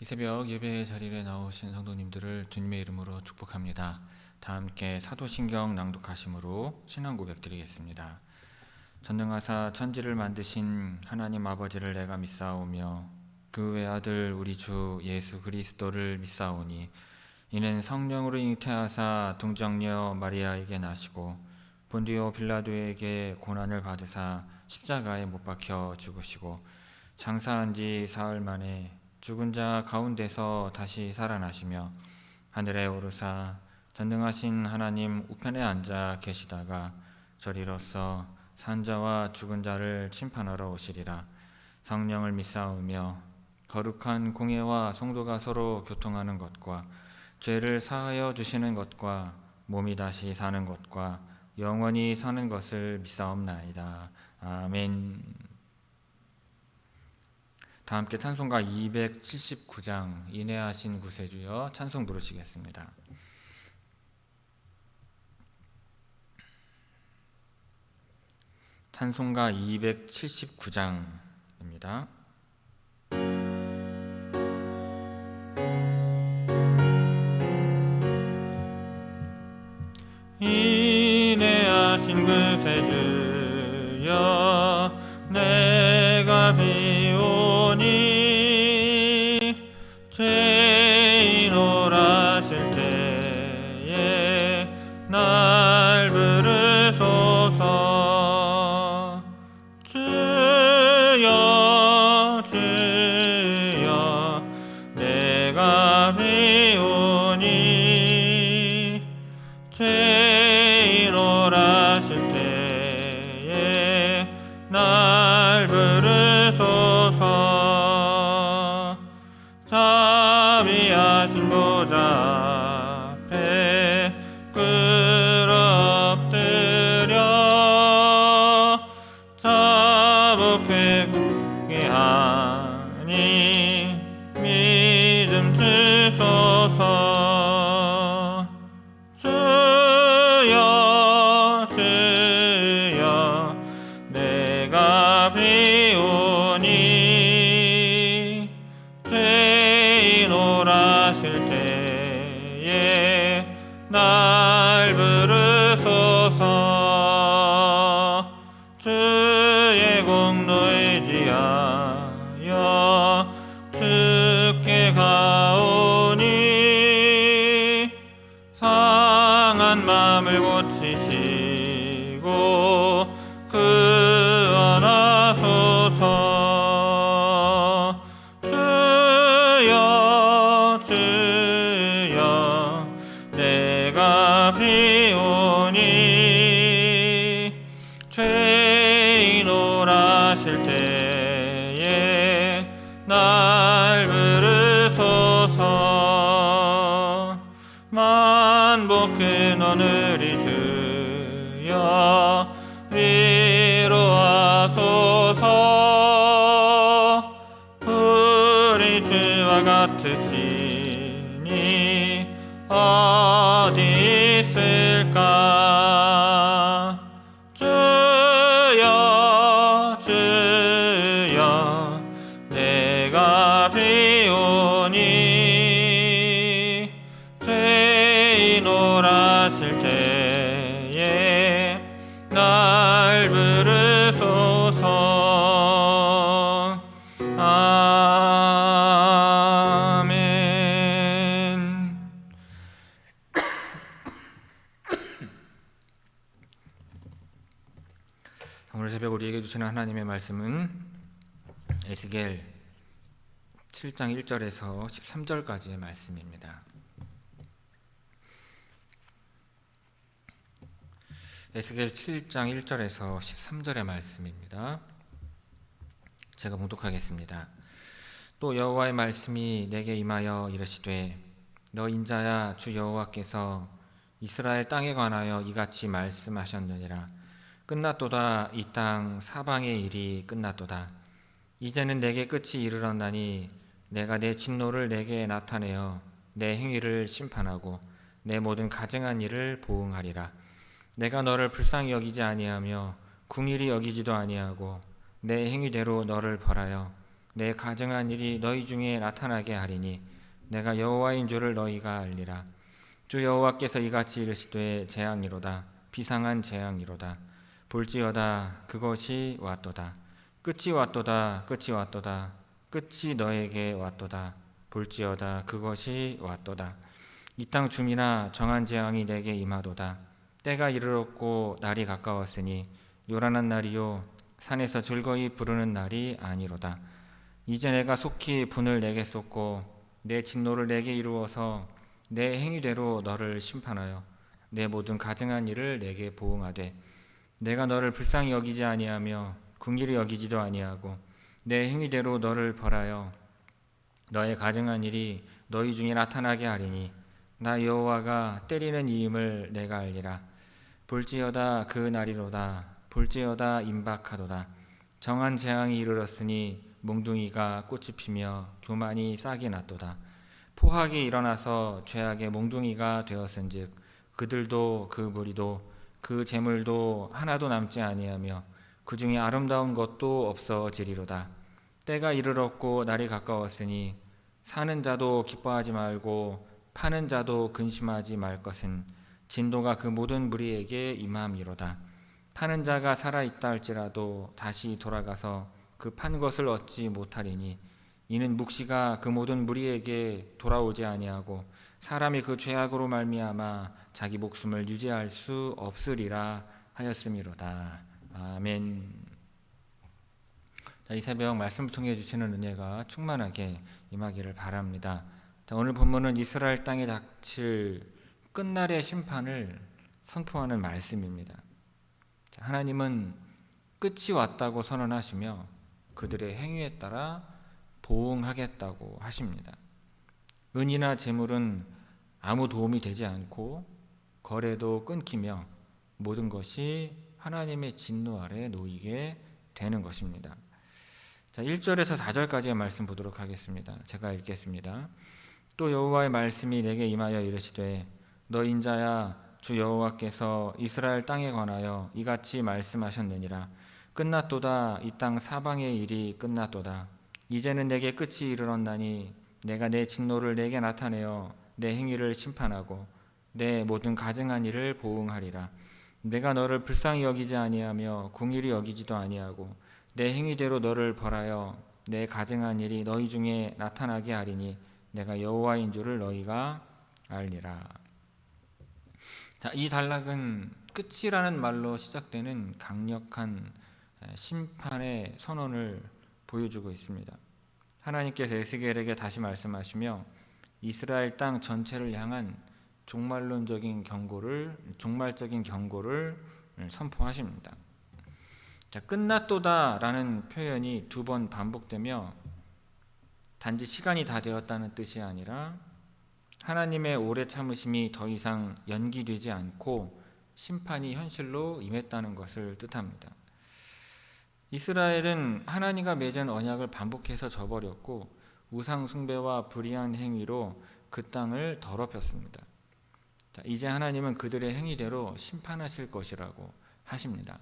이 새벽 예배 자리에 나오신 성도님들을 주님의 이름으로 축복합니다. 다 함께 사도신경 낭독하심으로 신앙 고백 드리겠습니다. 전능하사 천지를 만드신 하나님 아버지를 내가 믿사오며 그 외아들 우리 주 예수 그리스도를 믿사오니 이는 성령으로 잉태하사 동정녀 마리아에게 나시고 본디오 빌라도에게 고난을 받으사 십자가에 못 박혀 죽으시고 장사한 지 사흘 만에 죽은 자 가운데서 다시 살아나시며 하늘에 오르사 전능하신 하나님 우편에 앉아 계시다가 저리로서 산 자와 죽은 자를 심판하러 오시리라. 성령을 믿사오며 거룩한 공예와 성도가 서로 교통하는 것과 죄를 사하여 주시는 것과 몸이 다시 사는 것과 영원히 사는 것을 믿사옵나이다. 아멘. 다 함께 찬송가 279장 인내하신 구세주여 찬송 부르시겠습니다. 찬송가 279장입니다. 인내하신 구세주여 내가 비오니 죄인 오라실 때에 날 부르소서. 주여 주여 내가 비오니 죄인 오라실 때에 날 부르소서. 자비하신 보좌 앞에 꿇어 엎드려 자복해 구하니 믿음 주소서. 주여 주여 내가 비오니 죄인 오라실 때에 날 부르소서. 주의 공로에 의지하여 주께 가오니 상한 마음을 고치시고 구원하소서. 주여 주여 내가 비오니 죄인 오라실 때에 날 부르소서. 만복 근원을 주여 위로하소서. 우리 주와 같으시니 어디 있을까. 주여 주여 내가 비오니 죄인 오라실 때에 날 부르소서. 아멘. 오늘 새벽 우리에게 주시는 하나님의 말씀은 에스겔 7장 1절에서 13절까지의 말씀입니다. 에스겔 7장 1절에서 13절의 말씀입니다. 제가 봉독하겠습니다. 또 여호와의 말씀이 내게 임하여 이르시되 너 인자야 주 여호와께서 이스라엘 땅에 관하여 이같이 말씀하셨느니라. 끝났도다. 이 땅 사방의 일이 끝났도다. 이제는 내게 끝이 이르렀나니 내가 내 진노를 내게 나타내어 내 행위를 심판하고 내 모든 가증한 일을 보응하리라. 내가 너를 불쌍히 여기지 아니하며 궁일이 여기지도 아니하고 내 행위대로 너를 벌하여 내 가증한 일이 너희 중에 나타나게 하리니 내가 여호와인 줄을 너희가 알리라. 주 여호와께서 이같이 이르시되 재앙이로다 비상한 재앙이로다. 볼지어다 그것이 왔도다. 끝이 왔도다. 끝이 왔도다. 끝이 너에게 왔도다. 볼지어다 그것이 왔도다. 이 땅 중이나 정한 재앙이 내게 임하도다. 때가 이르렀고 날이 가까웠으니 요란한 날이요 산에서 즐거이 부르는 날이 아니로다. 이제 내가 속히 분을 내게 쏟고 내 진노를 내게 이루어서 내 행위대로 너를 심판하여 내 모든 가증한 일을 내게 보응하되 내가 너를 불쌍히 여기지 아니하며 긍휼히 여기지도 아니하고 내 행위대로 너를 벌하여 너의 가증한 일이 너희 중에 나타나게 하리니 나 여호와가 때리는 이임을 내가 알리라. 볼지어다 그 날이로다. 볼지어다 임박하도다. 정한 재앙이 이르렀으니 몽둥이가 꽃이 피며 교만이 싹이 났도다. 포악이 일어나서 죄악의 몽둥이가 되었은즉 그들도 그 무리도 그 재물도 하나도 남지 아니하며 그 중에 아름다운 것도 없어지리로다. 때가 이르렀고 날이 가까웠으니 사는 자도 기뻐하지 말고 파는 자도 근심하지 말 것은 진노가 그 모든 무리에게 임함이로다. 파는 자가 살아있다 할지라도 다시 돌아가서 그 판 것을 얻지 못하리니 이는 묵시가 그 모든 무리에게 돌아오지 아니하고 사람이 그 죄악으로 말미암아 자기 목숨을 유지할 수 없으리라 하였음이로다. 아멘. 이 새벽 말씀을 통해 주시는 은혜가 충만하게 임하기를 바랍니다. 오늘 본문은 이스라엘 땅에 닥칠 끝날의 심판을 선포하는 말씀입니다. 하나님은 끝이 왔다고 선언하시며 그들의 행위에 따라 보응하겠다고 하십니다. 은이나 재물은 아무 도움이 되지 않고 거래도 끊기며 모든 것이 하나님의 진노 아래 놓이게 되는 것입니다. 1절에서 4절까지의 말씀 보도록 하겠습니다. 제가 읽겠습니다. 또 여호와의 말씀이 내게 임하여 이르시되 너 인자야 주 여호와께서 이스라엘 땅에 관하여 이같이 말씀하셨느니라. 끝났도다. 이 땅 사방의 일이 끝났도다. 이제는 내게 끝이 이르렀나니 내가 내 진노를 내게 나타내어 내 행위를 심판하고 내 모든 가증한 일을 보응하리라. 내가 너를 불쌍히 여기지 아니하며 긍휼히 여기지도 아니하고 내 행위대로 너를 벌하여 내 가증한 일이 너희 중에 나타나게 하리니 내가 여호와인 줄을 너희가 알리라. 이 단락은 끝이라는 말로 시작되는 강력한 심판의 선언을 보여주고 있습니다. 하나님께서 에스겔에게 다시 말씀하시며 이스라엘 땅 전체를 향한 종말적인 경고를 선포하십니다. 끝났도다라는 표현이 2번 반복되며 단지 시간이 다 되었다는 뜻이 아니라 하나님의 오래 참으심이 더 이상 연기되지 않고 심판이 현실로 임했다는 것을 뜻합니다. 이스라엘은 하나님과 맺은 언약을 반복해서 저버렸고 우상 숭배와 불의한 행위로 그 땅을 더럽혔습니다. 이제 하나님은 그들의 행위대로 심판하실 것이라고 하십니다.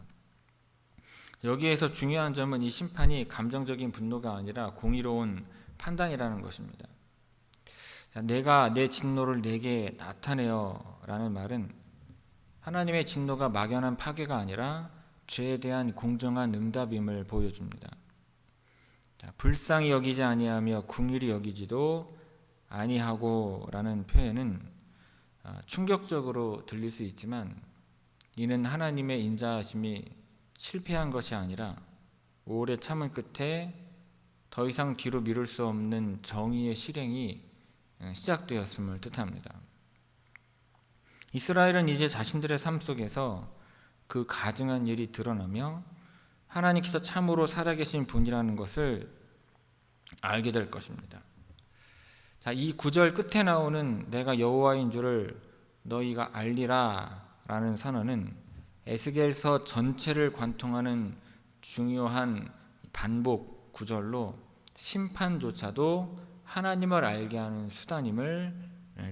여기에서 중요한 점은 이 심판이 감정적인 분노가 아니라 공의로운 판단이라는 것입니다. 내가 내 진노를 내게 나타내어 라는 말은 하나님의 진노가 막연한 파괴가 아니라 죄에 대한 공정한 응답임을 보여줍니다. 불쌍히 여기지 아니하며 긍휼히 여기지도 아니하고 라는 표현은 충격적으로 들릴 수 있지만 이는 하나님의 인자하심이 실패한 것이 아니라 오래 참은 끝에 더 이상 뒤로 미룰 수 없는 정의의 실행이 시작되었음을 뜻합니다. 이스라엘은 이제 자신들의 삶 속에서 그 가증한 일이 드러나며 하나님께서 참으로 살아계신 분이라는 것을 알게 될 것입니다. 이 9절 끝에 나오는 내가 여호와인 줄을 너희가 알리라 라는 선언은 에스겔서 전체를 관통하는 중요한 반복 구절로 심판조차도 하나님을 알게 하는 수단임을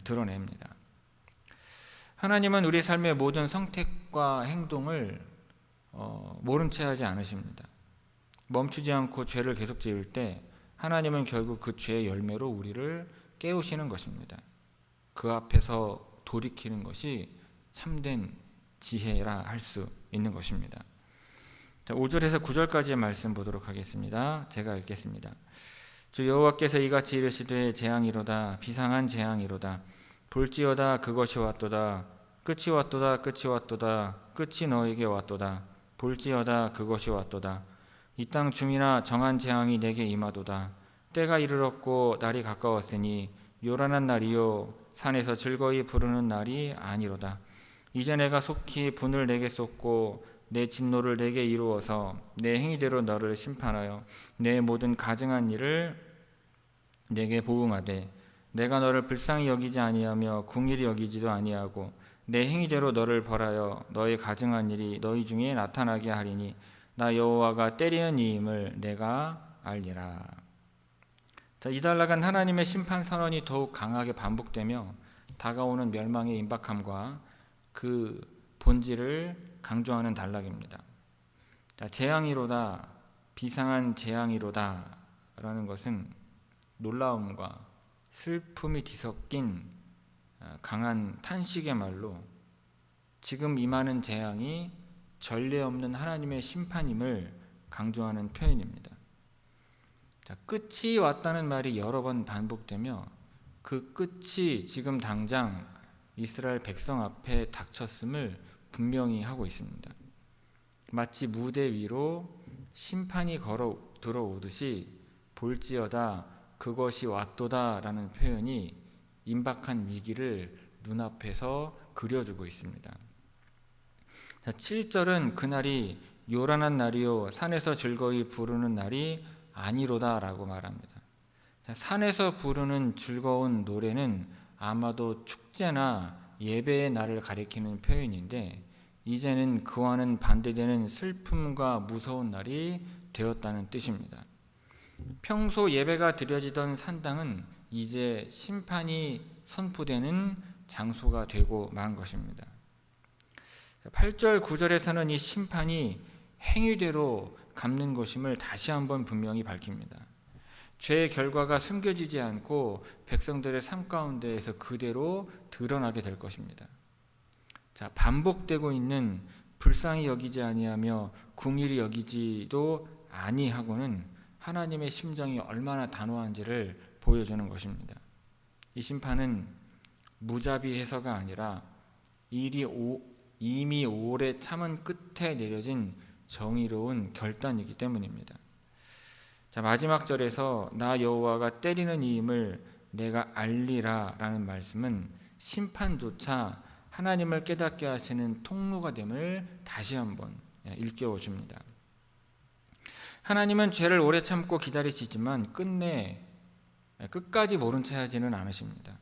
드러냅니다. 하나님은 우리 삶의 모든 선택과 행동을 모른 채 하지 않으십니다. 멈추지 않고 죄를 계속 지을 때 하나님은 결국 그 죄의 열매로 우리를 깨우시는 것입니다. 그 앞에서 돌이키는 것이 참된 지혜라 할 수 있는 것입니다. 5절에서 9절까지의 말씀 보도록 하겠습니다. 제가 읽겠습니다. 주 여호와께서 이같이 이르시되 재앙이로다 비상한 재앙이로다 볼지어다 그것이 왔도다 끝이 왔도다 끝이 왔도다 끝이 너에게 왔도다 볼지어다 그것이 왔도다 이 땅 중이나 정한 재앙이 내게 임하도다 때가 이르렀고 날이 가까웠으니 요란한 날이요 산에서 즐거이 부르는 날이 아니로다 이제 내가 속히 분을 내게 쏟고 내 진노를 내게 이루어서 내 행위대로 너를 심판하여 내 모든 가증한 일을 내게 보응하되 내가 너를 불쌍히 여기지 아니하며 궁일이 여기지도 아니하고 내 행위대로 너를 벌하여 너의 가증한 일이 너희 중에 나타나게 하리니 나 여호와가 때리는 이임을 내가 알리라. 이달락은 하나님의 심판 선언이 더욱 강하게 반복되며 다가오는 멸망의 임박함과 그 본질을 강조하는 단락입니다. 재앙이로다 비상한 재앙이로다 라는 것은 놀라움과 슬픔이 뒤섞인 강한 탄식의 말로 지금 임하는 재앙이 전례 없는 하나님의 심판임을 강조하는 표현입니다. 끝이 왔다는 말이 여러 번 반복되며 그 끝이 지금 당장 이스라엘 백성 앞에 닥쳤음을 분명히 하고 있습니다. 마치 무대 위로 심판이 걸어 들어오듯이 볼지어다 그것이 왔도다 라는 표현이 임박한 위기를 눈앞에서 그려주고 있습니다. 7절은 그날이 요란한 날이요 산에서 즐거이 부르는 날이 아니로다 라고 말합니다. 산에서 부르는 즐거운 노래는 아마도 축제나 예배의 날을 가리키는 표현인데 이제는 그와는 반대되는 슬픔과 무서운 날이 되었다는 뜻입니다. 평소 예배가 드려지던 산당은 이제 심판이 선포되는 장소가 되고 만 것입니다. 8절 9절에서는 이 심판이 행위대로 갚는 것임을 다시 한번 분명히 밝힙니다. 죄의 결과가 숨겨지지 않고 백성들의 삶 가운데에서 그대로 드러나게 될 것입니다. 반복되고 있는 불쌍히 여기지 아니하며 궁일이 여기지도 아니하고는 하나님의 심정이 얼마나 단호한지를 보여주는 것입니다. 이 심판은 무자비해서가 아니라 이미 오래 참은 끝에 내려진 정의로운 결단이기 때문입니다. 마지막 절에서 나 여호와가 때리는 이임을 내가 알리라 라는 말씀은 심판조차 하나님을 깨닫게 하시는 통로가 됨을 다시 한번 일깨워 줍니다. 하나님은 죄를 오래 참고 기다리시지만 끝까지 모른 채 하지는 않으십니다.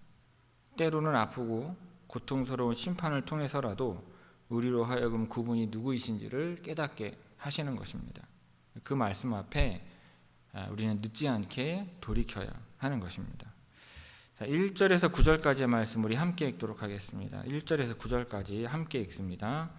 때로는 아프고 고통스러운 심판을 통해서라도 우리로 하여금 그분이 누구이신지를 깨닫게 하시는 것입니다. 그 말씀 앞에 우리는 늦지 않게 돌이켜야 하는 것입니다. 1절에서 9절까지의 말씀 우리 함께 읽도록 하겠습니다. 1절에서 9절까지 함께 읽습니다.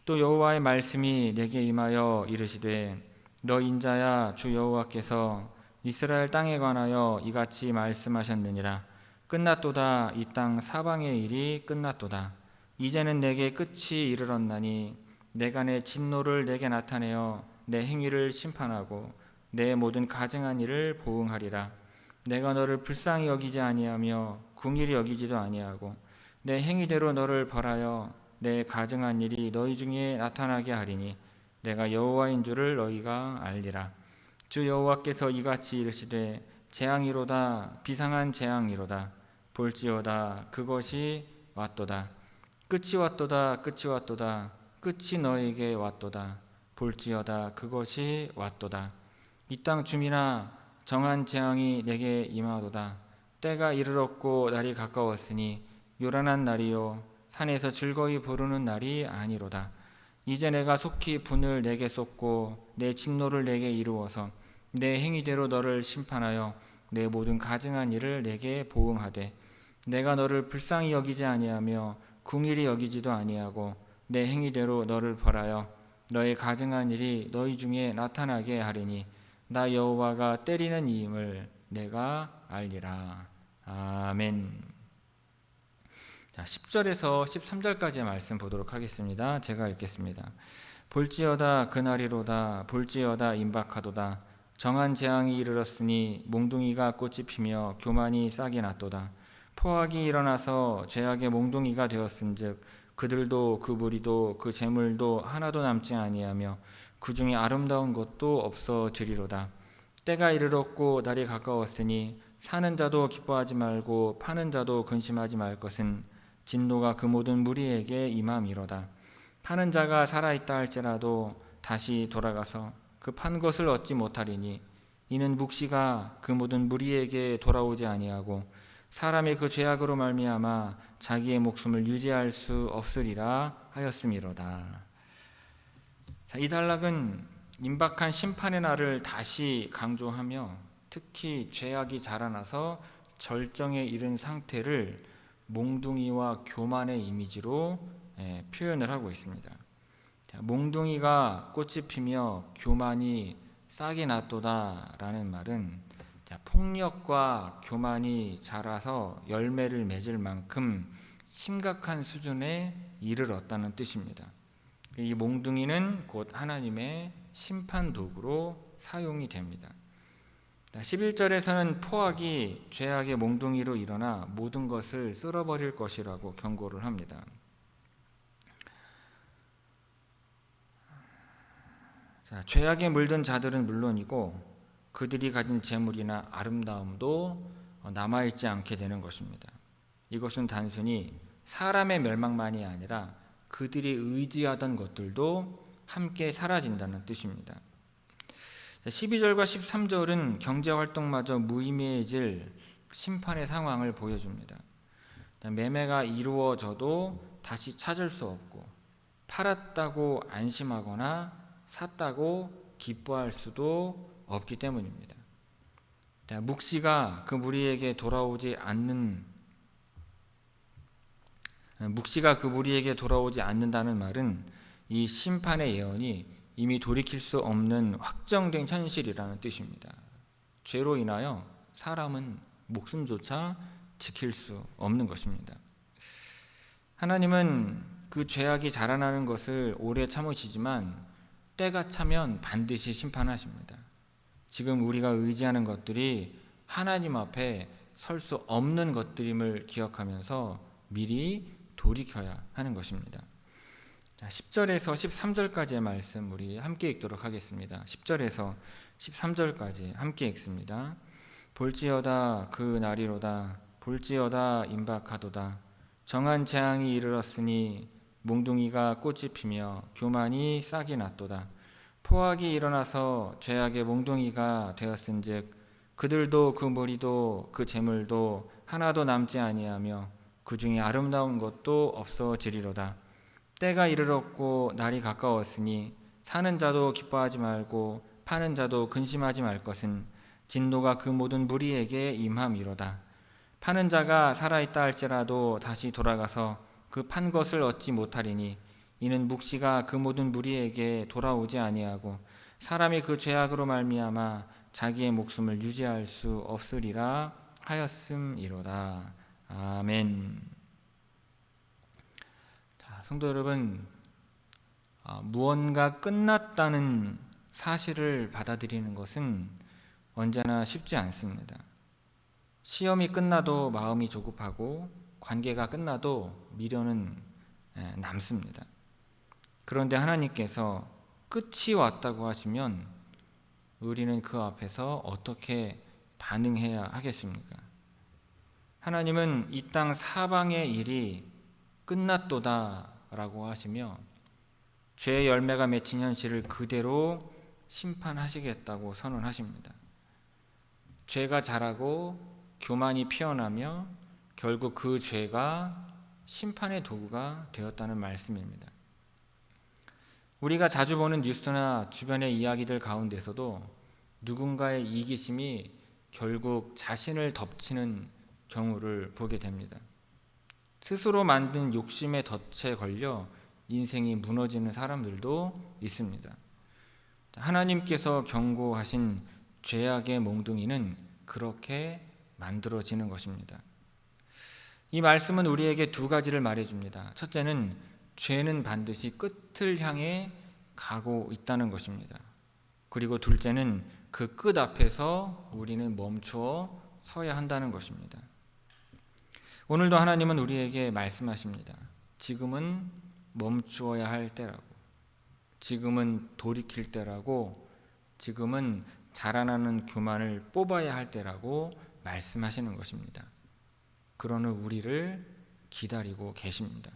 또 여호와의 말씀이 내게 임하여 이르시되 너 인자야 주 여호와께서 이스라엘 땅에 관하여 이같이 말씀하셨느니라. 끝났도다. 이 땅 사방의 일이 끝났도다. 이제는 내게 끝이 이르렀나니 내가 내 진노를 내게 나타내어 내 행위를 심판하고 내 모든 가증한 일을 보응하리라. 내가 너를 불쌍히 여기지 아니하며 궁일이 여기지도 아니하고 내 행위대로 너를 벌하여 내 가증한 일이 너희 중에 나타나게 하리니 내가 여호와인 줄을 너희가 알리라. 주 여호와께서 이같이 이르시되 재앙이로다 비상한 재앙이로다 볼지어다 그것이 왔도다 끝이 왔도다 끝이 왔도다 끝이 너에게 왔도다 볼지어다 그것이 왔도다 이 땅 주민아 정한 재앙이 내게 임하도다 때가 이르렀고 날이 가까웠으니 요란한 날이요 산에서 즐거이 부르는 날이 아니로다 이제 내가 속히 분을 내게 쏟고 내 진노를 내게 이루어서 내 행위대로 너를 심판하여 내 모든 가증한 일을 내게 보응하되 내가 너를 불쌍히 여기지 아니하며 궁일이 여기지도 아니하고 내 행위대로 너를 벌하여 너의 가증한 일이 너희 중에 나타나게 하리니 나 여호와가 때리는 이임을 내가 알리라. 아멘. 자, 10절에서 13절까지의 말씀 보도록 하겠습니다. 제가 읽겠습니다. 볼지어다 그날이로다. 볼지어다 임박하도다. 정한 재앙이 이르렀으니 몽둥이가 꽃이 피며 교만이 싹이 났도다. 포악이 일어나서 죄악의 몽둥이가 되었은즉 그들도 그 무리도 그 재물도 하나도 남지 아니하며 그 중에 아름다운 것도 없어지리로다. 때가 이르렀고 날이 가까웠으니 사는 자도 기뻐하지 말고 파는 자도 근심하지 말 것은 진노가 그 모든 무리에게 임함이로다. 파는 자가 살아있다 할지라도 다시 돌아가서 그 판 것을 얻지 못하리니 이는 묵시가 그 모든 무리에게 돌아오지 아니하고 사람이 그 죄악으로 말미암아 자기의 목숨을 유지할 수 없으리라 하였음이로다. 자, 이 단락은 임박한 심판의 날을 다시 강조하며 특히 죄악이 자라나서 절정에 이른 상태를 몽둥이와 교만의 이미지로 표현을 하고 있습니다. 자, 몽둥이가 꽃이 피며 교만이 싹이 났도다 라는 말은 폭력과 교만이 자라서 열매를 맺을 만큼 심각한 수준에 이르렀다는 뜻입니다. 이 몽둥이는 곧 하나님의 심판 도구로 사용이 됩니다. 11절에서는 포악이 죄악의 몽둥이로 일어나 모든 것을 쓸어버릴 것이라고 경고를 합니다. 자, 죄악에 물든 자들은 물론이고 그들이 가진 재물이나 아름다움도 남아있지 않게 되는 것입니다. 이것은 단순히 사람의 멸망만이 아니라 그들이 의지하던 것들도 함께 사라진다는 뜻입니다. 12절과 13절은 경제활동마저 무의미해질 심판의 상황을 보여줍니다. 매매가 이루어져도 다시 찾을 수 없고 팔았다고 안심하거나 샀다고 기뻐할 수도 없기 때문입니다. 묵시가 그 무리에게 돌아오지 않는다는 말은 이 심판의 예언이 이미 돌이킬 수 없는 확정된 현실이라는 뜻입니다. 죄로 인하여 사람은 목숨조차 지킬 수 없는 것입니다. 하나님은 그 죄악이 자라나는 것을 오래 참으시지만 때가 차면 반드시 심판하십니다. 지금 우리가 의지하는 것들이 하나님 앞에 설 수 없는 것들임을 기억하면서 미리 돌이켜야 하는 것입니다. 10절에서 13절까지의 말씀 우리 함께 읽도록 하겠습니다. 10절에서 13절까지 함께 읽습니다. 볼지어다 그 날이로다. 볼지어다 임박하도다. 정한 재앙이 이르렀으니 몽둥이가 꽃이 피며 교만이 싹이 났도다. 포악이 일어나서 죄악의 몽둥이가 되었은즉 그들도 그 무리도 그 재물도 하나도 남지 아니하며 그 중에 아름다운 것도 없어지리로다. 때가 이르렀고 날이 가까웠으니 사는 자도 기뻐하지 말고 파는 자도 근심하지 말 것은 진노가 그 모든 무리에게 임함이로다. 파는 자가 살아있다 할지라도 다시 돌아가서 그 판 것을 얻지 못하리니 이는 묵시가 그 모든 무리에게 돌아오지 아니하고 사람이 그 죄악으로 말미암아 자기의 목숨을 유지할 수 없으리라 하였음이로다. 아멘. 자, 성도 여러분, 무언가 끝났다는 사실을 받아들이는 것은 언제나 쉽지 않습니다. 시험이 끝나도 마음이 조급하고 관계가 끝나도 미련은 남습니다. 그런데 하나님께서 끝이 왔다고 하시면 우리는 그 앞에서 어떻게 반응해야 하겠습니까? 하나님은 이 땅 사방의 일이 끝났도다 라고 하시며 죄의 열매가 맺힌 현실을 그대로 심판하시겠다고 선언하십니다. 죄가 자라고 교만이 피어나며 결국 그 죄가 심판의 도구가 되었다는 말씀입니다. 우리가 자주 보는 뉴스나 주변의 이야기들 가운데서도 누군가의 이기심이 결국 자신을 덮치는 경우를 보게 됩니다. 스스로 만든 욕심의 덫에 걸려 인생이 무너지는 사람들도 있습니다. 하나님께서 경고하신 죄악의 몽둥이는 그렇게 만들어지는 것입니다. 이 말씀은 우리에게 두 가지를 말해줍니다. 첫째는 죄는 반드시 끝을 향해 가고 있다는 것입니다. 그리고 둘째는 그 끝 앞에서 우리는 멈추어 서야 한다는 것입니다. 오늘도 하나님은 우리에게 말씀하십니다. 지금은 멈추어야 할 때라고, 지금은 돌이킬 때라고, 지금은 자라나는 교만을 뽑아야 할 때라고 말씀하시는 것입니다. 그러는 우리를 기다리고 계십니다.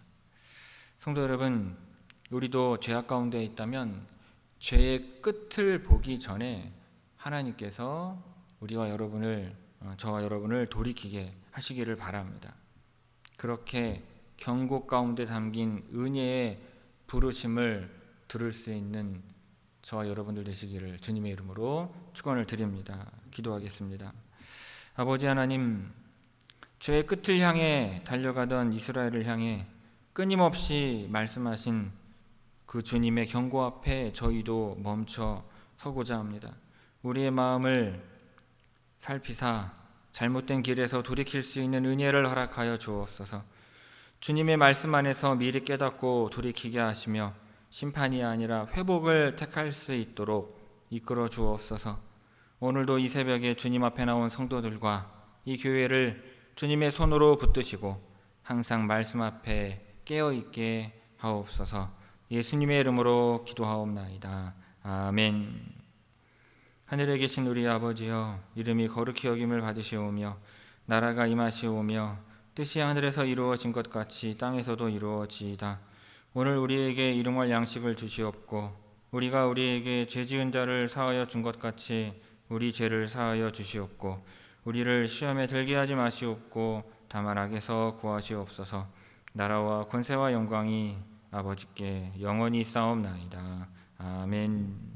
성도 여러분, 우리도 죄악 가운데 있다면 죄의 끝을 보기 전에 하나님께서 저와 여러분을 돌이키게 하시기를 바랍니다. 그렇게 경고 가운데 담긴 은혜의 부르심을 들을 수 있는 저와 여러분들 되시기를 주님의 이름으로 축원을 드립니다. 기도하겠습니다. 아버지 하나님, 죄의 끝을 향해 달려가던 이스라엘을 향해 끊임없이 말씀하신 그 주님의 경고 앞에 저희도 멈춰 서고자 합니다. 우리의 마음을 살피사 잘못된 길에서 돌이킬 수 있는 은혜를 허락하여 주옵소서. 주님의 말씀 안에서 미리 깨닫고 돌이키게 하시며 심판이 아니라 회복을 택할 수 있도록 이끌어 주옵소서. 오늘도 이 새벽에 주님 앞에 나온 성도들과 이 교회를 주님의 손으로 붙드시고 항상 말씀 앞에 깨어있게 하옵소서. 예수님의 이름으로 기도하옵나이다. 아멘. 하늘에 계신 우리 아버지여, 이름이 거룩히 여김을 받으시오며 나라가 임하시오며 뜻이 하늘에서 이루어진 것 같이 땅에서도 이루어지이다. 오늘 우리에게 일용할 양식을 주시옵고 우리가 우리에게 죄지은 자를 사하여 준 것 같이 우리 죄를 사하여 주시옵고 우리를 시험에 들게 하지 마시옵고 다만 악에서 구하시옵소서. 나라와 권세와 영광이 아버지께 영원히 있사옵나이다. 아멘.